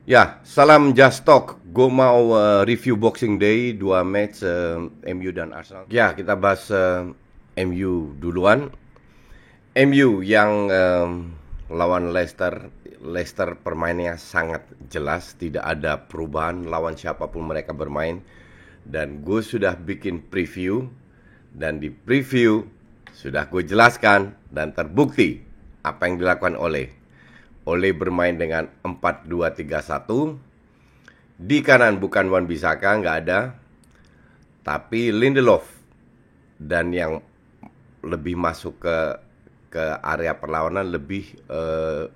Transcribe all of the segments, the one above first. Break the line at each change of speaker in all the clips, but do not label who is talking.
Ya, salam Just Talk. Gue mau review Boxing Day 2 match MU dan Arsenal. Ya, kita bahas MU duluan. MU yang lawan Leicester. Leicester permainannya sangat jelas, tidak ada perubahan lawan siapapun mereka bermain. Dan gue sudah bikin preview, dan di preview sudah gue jelaskan dan terbukti apa yang dilakukan Ole bermain dengan 4-2-3-1. Di kanan bukan Wan-Bissaka, nggak ada, tapi Lindelof, dan yang lebih masuk ke area perlawanan lebih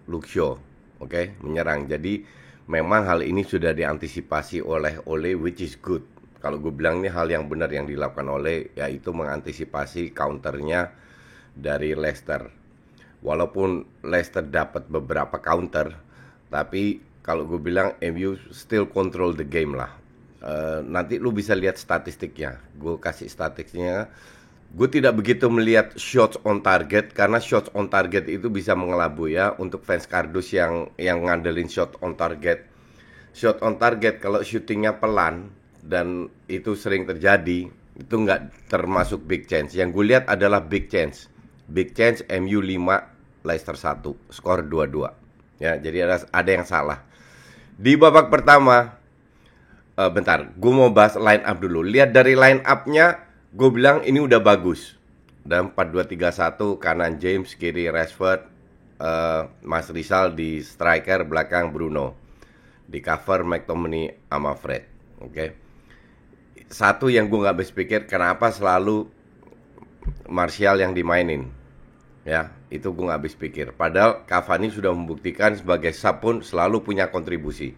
Luke Shaw, menyerang. Jadi memang hal ini sudah diantisipasi oleh Ole, which is good. Kalau gue bilang ini hal yang benar yang dilakukan Ole, yaitu mengantisipasi counternya dari Leicester. Walaupun Leicester dapat beberapa counter, tapi kalau gue bilang MU still control the game lah. Nanti lu bisa lihat statistiknya. Gue kasih statistiknya. Gue tidak begitu melihat shots on target, karena shots on target itu bisa mengelabui ya untuk fans kardus yang ngandelin shot on target. Shot on target kalau shootingnya pelan, dan itu sering terjadi, itu nggak termasuk big chance. Yang gue lihat adalah big chance. Big chance MU 5, Leicester 1, skor 2-2. Ya, jadi ada yang salah. Di babak pertama, bentar, gue mau bahas line up dulu. Lihat dari line up-nya, gue bilang ini udah bagus. Dan 4-2-3-1, kanan James, kiri Rashford, Mas Rizal di striker, belakang Bruno. Di cover McTominay sama Fred. Satu yang gue gak habis pikir, kenapa selalu Martial yang dimainin? Ya, itu gue gak habis pikir. Padahal Cavani sudah membuktikan sebagai sub pun selalu punya kontribusi.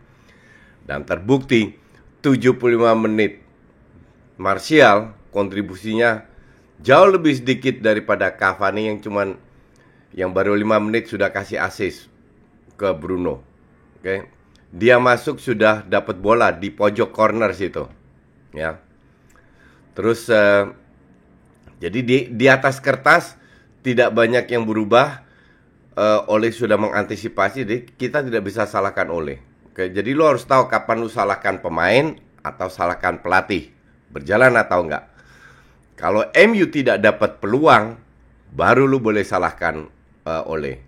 Dan terbukti 75 menit Martial kontribusinya jauh lebih sedikit daripada Cavani yang baru 5 menit sudah kasih assist ke Bruno. Dia masuk sudah dapat bola di pojok corner situ. Ya. Terus jadi di atas kertas tidak banyak yang berubah. Ole sudah mengantisipasi, jadi kita tidak bisa salahkan Ole. Jadi lo harus tahu kapan lo salahkan pemain atau salahkan pelatih, berjalan atau enggak. Kalau MU tidak dapat peluang, baru lo boleh salahkan Ole.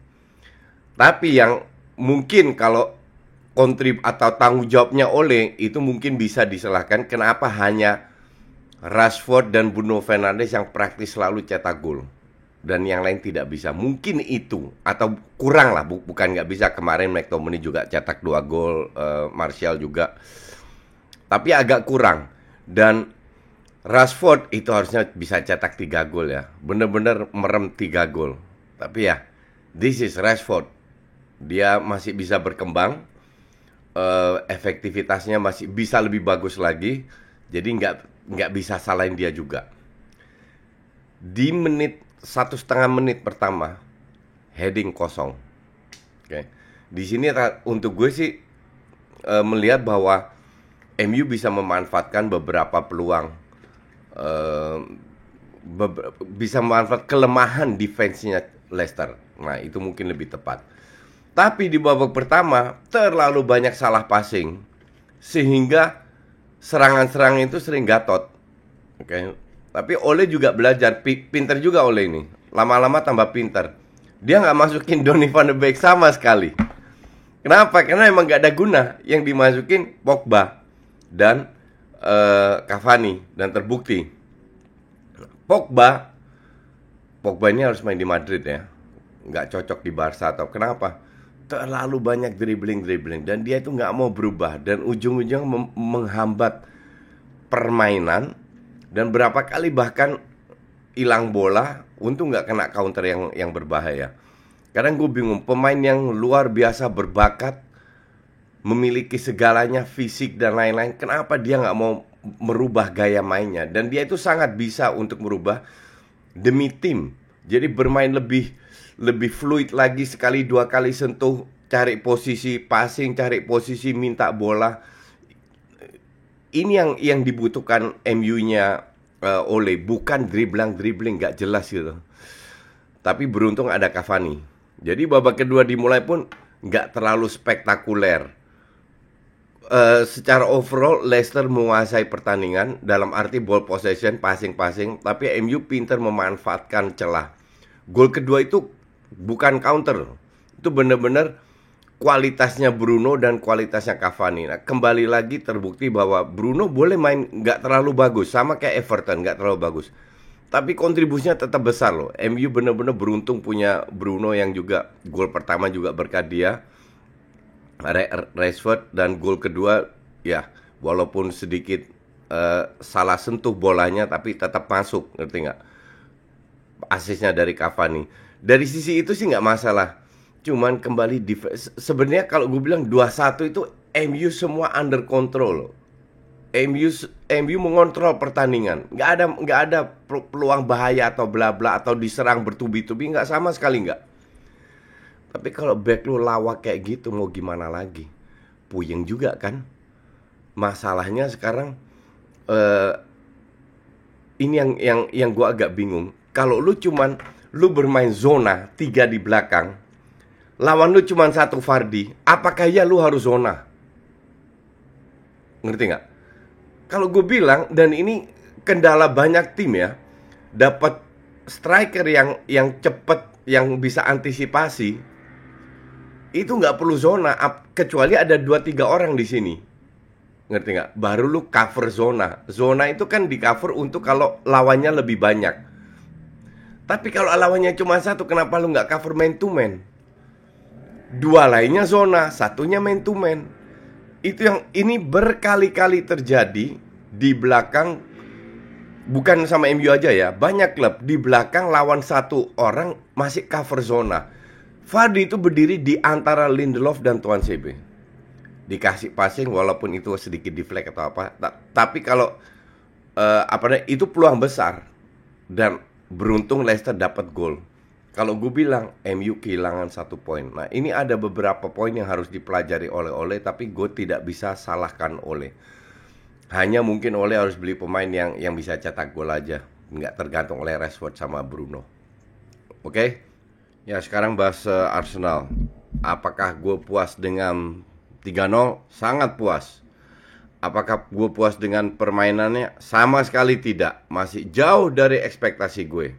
Tapi yang mungkin kalau kontrib atau tanggung jawabnya Ole itu mungkin bisa disalahkan, kenapa hanya Rashford dan Bruno Fernandes yang praktis selalu cetak gol dan yang lain tidak bisa. Mungkin itu, atau kurang lah, bukan nggak bisa. Kemarin McTominay juga cetak 2 gol, Martial juga, tapi agak kurang. Dan Rashford itu harusnya bisa cetak 3 gol ya, bener-bener merem 3 gol. Tapi ya, this is Rashford, dia masih bisa berkembang, efektivitasnya masih bisa lebih bagus lagi. Jadi nggak bisa salahin dia juga. Di 1,5 menit pertama, heading kosong. Di sini untuk gue sih melihat bahwa MU bisa memanfaatkan beberapa peluang, bisa memanfaatkan kelemahan defense-nya Leicester. Nah, itu mungkin lebih tepat. Tapi di babak pertama terlalu banyak salah passing, sehingga serangan-serangan itu sering gatot. Tapi Ole juga belajar, pinter juga Ole ini. Lama-lama tambah pinter. Dia nggak masukin Donny van de Beek sama sekali. Kenapa? Karena emang nggak ada guna. Yang dimasukin Pogba dan Cavani. Dan terbukti Pogba ini harus main di Madrid ya, nggak cocok di Barca. Atau kenapa? Terlalu banyak dribbling, dan dia itu nggak mau berubah, dan ujung-ujung menghambat permainan. Dan berapa kali bahkan hilang bola, untung nggak kena counter yang berbahaya. Kadang gue bingung, pemain yang luar biasa berbakat, memiliki segalanya, fisik dan lain-lain, kenapa dia nggak mau merubah gaya mainnya? Dan dia itu sangat bisa untuk merubah demi tim. Jadi bermain lebih fluid lagi, sekali 2 kali sentuh, cari posisi passing, cari posisi minta bola. Ini yang dibutuhkan MU-nya Ole, bukan dribbling nggak jelas gitu. Tapi beruntung ada Cavani. Jadi babak kedua dimulai pun nggak terlalu spektakuler. secara overall Leicester menguasai pertandingan dalam arti ball possession, passing, tapi MU pintar memanfaatkan celah. Gol kedua itu bukan counter, itu benar-benar kualitasnya Bruno dan kualitasnya Cavani. Nah, kembali lagi terbukti bahwa Bruno boleh main nggak terlalu bagus, sama kayak Everton nggak terlalu bagus, tapi kontribusinya tetap besar loh. MU benar-benar beruntung punya Bruno yang juga gol pertama juga berkat dia, Rashford, dan gol kedua ya walaupun sedikit salah sentuh bolanya tapi tetap masuk, ngerti nggak? Asisnya dari Cavani. Dari sisi itu sih nggak masalah. Cuman kembali sebenarnya kalau gue bilang 2-1 itu MU semua under control loh. MU mengontrol pertandingan. Nggak ada peluang bahaya atau bla bla atau diserang bertubi-tubi, nggak, sama sekali nggak. Tapi kalau back lu lawak kayak gitu mau gimana lagi? Puyeng juga kan. Masalahnya sekarang ini yang gua agak bingung. Kalau lu bermain zona 3 di belakang, lawan lu cuman 1 Vardy, apakah ya lu harus zona? Ngerti nggak? Kalau gue bilang, dan ini kendala banyak tim ya, dapat striker yang cepet, yang bisa antisipasi, itu nggak perlu zona, kecuali ada 2-3 orang di sini. Ngerti nggak? Baru lu cover zona. Zona itu kan di cover untuk kalau lawannya lebih banyak. Tapi kalau lawannya cuma 1, kenapa lu nggak cover man to man? 2 lainnya zona, 1-nya man to man. Itu yang ini berkali-kali terjadi di belakang. Bukan sama MU aja ya, banyak klub di belakang lawan 1 orang masih cover zona. Vardy itu berdiri di antara Lindelof dan Tuan CB. Dikasih passing walaupun itu sedikit deflect atau apa. Tapi kalau itu peluang besar. Dan beruntung Leicester dapat gol. Kalau gue bilang MU kehilangan 1 poin. Nah, ini ada beberapa poin yang harus dipelajari oleh Ole, tapi gue tidak bisa salahkan Ole. Hanya mungkin Ole harus beli pemain yang bisa cetak gol aja, nggak tergantung oleh Rashford sama Bruno. Oke? Ya, sekarang bahas Arsenal. Apakah gue puas dengan 3-0? Sangat puas. Apakah gue puas dengan permainannya? Sama sekali tidak. Masih jauh dari ekspektasi gue.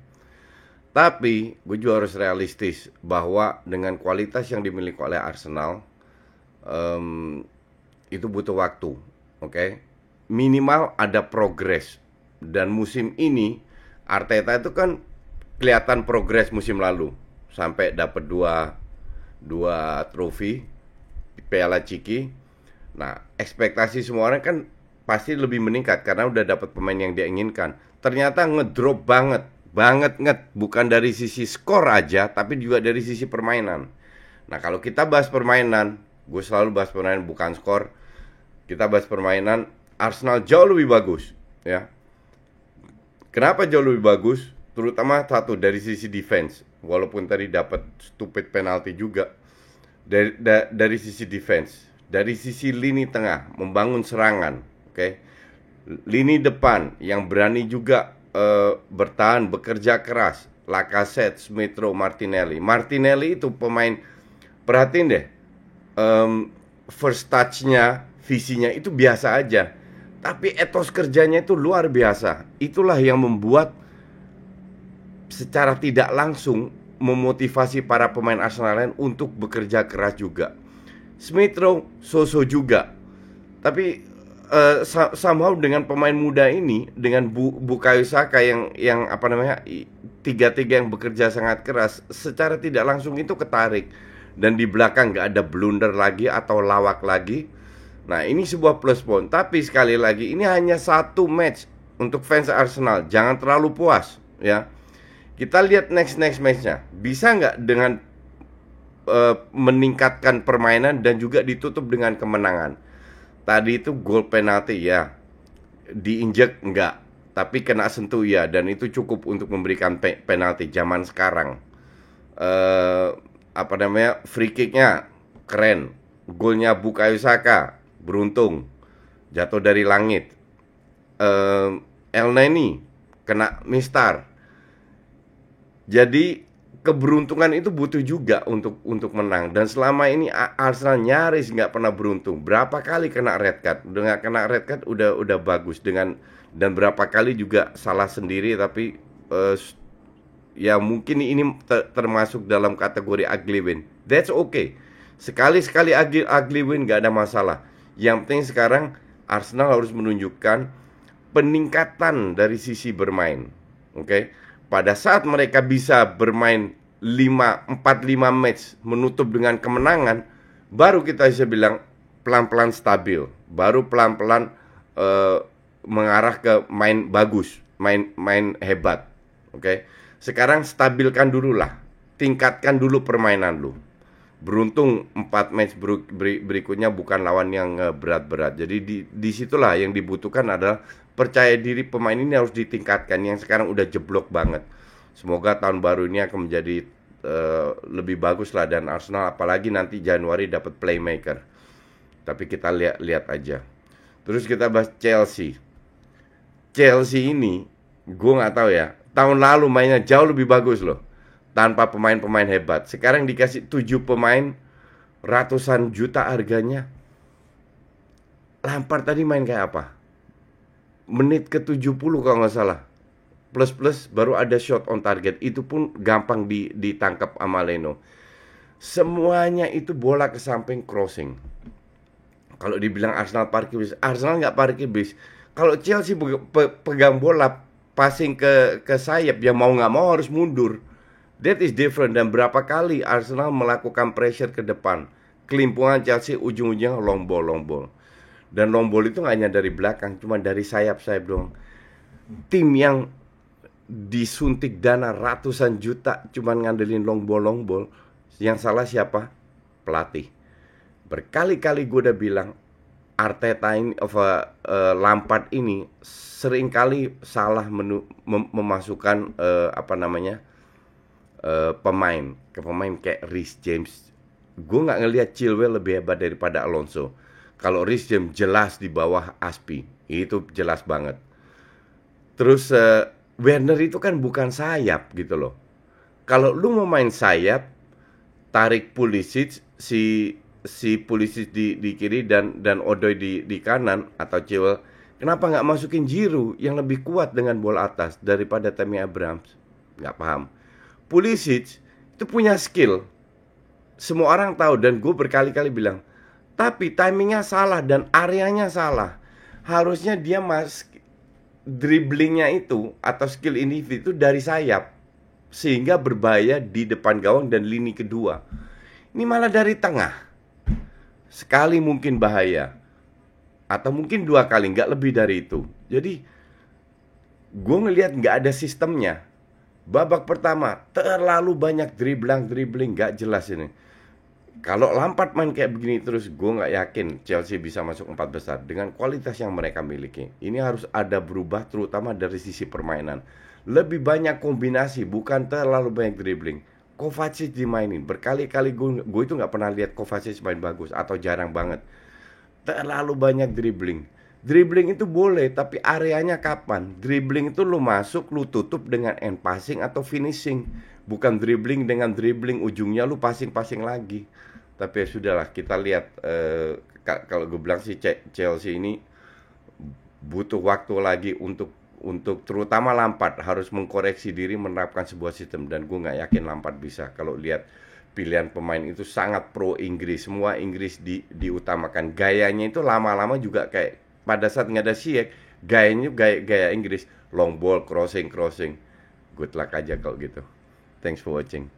Tapi gue juga harus realistis bahwa dengan kualitas yang dimiliki oleh Arsenal, itu butuh waktu. Oke? Minimal ada progres. Dan musim ini Arteta itu kan kelihatan progres musim lalu. Sampai dapat dua trofi Piala Ciki. Nah, ekspektasi semua orang kan pasti lebih meningkat karena udah dapat pemain yang dia inginkan. Ternyata ngedrop banget, bukan dari sisi skor aja, tapi juga dari sisi permainan. Nah, kalau kita bahas permainan, gue selalu bahas permainan bukan skor. Kita bahas permainan, Arsenal jauh lebih bagus, ya. Kenapa jauh lebih bagus? Terutama satu dari sisi defense. Walaupun tadi dapat stupid penalti juga. Dari sisi defense, dari sisi lini tengah membangun serangan, oke? Lini depan yang berani juga bertahan, bekerja keras. Lacazette, Smith Rowe, Martinelli itu pemain, perhatiin deh, first touch-nya, visinya itu biasa aja, tapi etos kerjanya itu luar biasa. Itulah yang membuat secara tidak langsung memotivasi para pemain Arsenal lain untuk bekerja keras juga. Smith Rowe so-so juga, tapi somehow dengan pemain muda ini, dengan Bukayo Saka yang apa namanya, tiga-tiga yang bekerja sangat keras, secara tidak langsung itu ketarik. Dan di belakang nggak ada blunder lagi atau lawak lagi. Nah, ini sebuah plus point. Tapi sekali lagi, ini hanya 1 match untuk fans Arsenal. Jangan terlalu puas, ya. Kita lihat next match-nya. Bisa nggak dengan meningkatkan permainan dan juga ditutup dengan kemenangan. Tadi itu gol penalti ya, diinjek enggak, tapi kena sentuh ya, dan itu cukup untuk memberikan penalti zaman sekarang. Apa namanya, free kicknya keren. Golnya Bukayo Saka beruntung, jatuh dari langit. El Neni kena mistar. Jadi keberuntungan itu butuh juga untuk menang. Dan selama ini Arsenal nyaris nggak pernah beruntung. Berapa kali kena red card? Dengan kena red card udah bagus dan berapa kali juga salah sendiri, tapi ya mungkin ini termasuk dalam kategori ugly win. That's okay. Sekali-sekali ugly win nggak ada masalah. Yang penting sekarang Arsenal harus menunjukkan peningkatan dari sisi bermain. Oke. Pada saat mereka bisa bermain 4-5 match menutup dengan kemenangan, baru kita bisa bilang pelan-pelan stabil. Baru pelan-pelan mengarah ke main bagus, main hebat. Oke. Sekarang stabilkan dulu lah. Tingkatkan dulu permainan lu. Beruntung 4 match berikutnya bukan lawan yang berat-berat. Jadi disitulah yang dibutuhkan adalah percaya diri pemain ini harus ditingkatkan. Yang sekarang udah jeblok banget. Semoga tahun baru ini akan menjadi lebih bagus lah. Dan Arsenal apalagi nanti Januari dapat playmaker. Tapi kita lihat aja. Terus kita bahas Chelsea. Chelsea ini gue nggak tahu ya. Tahun lalu mainnya jauh lebih bagus loh, tanpa pemain-pemain hebat. Sekarang dikasih 7 pemain, ratusan juta harganya. Lampard tadi main kayak apa? Menit ke 70 kalau nggak salah. Plus baru ada shot on target. Itu pun gampang ditangkap sama Leno. Semuanya itu bola ke samping crossing. Kalau dibilang Arsenal parkir bis, Arsenal nggak parkir bis. Kalau Chelsea pegang bola, passing ke sayap, ya mau nggak mau harus mundur. That is different. Dan berapa kali Arsenal melakukan pressure ke depan. Kelimpungan Chelsea ujung-ujungnya long ball. Dan long ball itu nggak hanya dari belakang, cuma dari sayap-sayap doang. Tim yang disuntik dana ratusan juta cuma ngandelin long ball. Yang salah siapa? Pelatih. Berkali-kali gue udah bilang Arteta ini, Lampard ini seringkali salah memasukkan pemain kayak Reece James. Gue nggak ngelihat Chilwell lebih hebat daripada Alonso. Kalau Reece James jelas di bawah Aspi, itu jelas banget. Terus Werner itu kan bukan sayap gitu loh. Kalau lu mau main sayap, tarik Pulisic, si Pulisic di kiri dan Odoi di kanan atau Chilwell, kenapa nggak masukin Giroud yang lebih kuat dengan bola atas daripada Tammy Abraham? Nggak paham. Pulisic itu punya skill, semua orang tahu, dan gue berkali-kali bilang, tapi timingnya salah dan areanya salah. Harusnya dia dribblingnya itu atau skill individu dari sayap, sehingga berbahaya di depan gawang dan lini kedua. Ini malah dari tengah. Sekali mungkin bahaya, atau mungkin 2 kali, nggak lebih dari itu. Jadi gue ngelihat nggak ada sistemnya. Babak pertama terlalu banyak dribbling nggak jelas ini. Kalau Lampard main kayak begini terus, gue nggak yakin Chelsea bisa masuk 4 besar dengan kualitas yang mereka miliki. Ini harus ada berubah, terutama dari sisi permainan. Lebih banyak kombinasi, bukan terlalu banyak dribbling. Kovacic dimainin berkali-kali, gue itu nggak pernah lihat Kovacic main bagus atau jarang banget. Terlalu banyak dribbling itu boleh, tapi areanya kapan? Dribbling itu lu masuk, lu tutup dengan end passing atau finishing, bukan dribbling dengan dribbling ujungnya lu passing lagi. Tapi ya sudahlah, kita lihat. Kalau gue bilang sih Chelsea ini butuh waktu lagi untuk terutama Lampard harus mengkoreksi diri, menerapkan sebuah sistem, dan gue nggak yakin Lampard bisa. Kalau lihat pilihan pemain itu sangat pro Inggris, semua Inggris diutamakan. Gayanya itu lama-lama juga kayak pada saat nggak ada Ziyech, gayanya gaya Inggris, long ball, crossing. Good luck aja kalau gitu. Thanks for watching.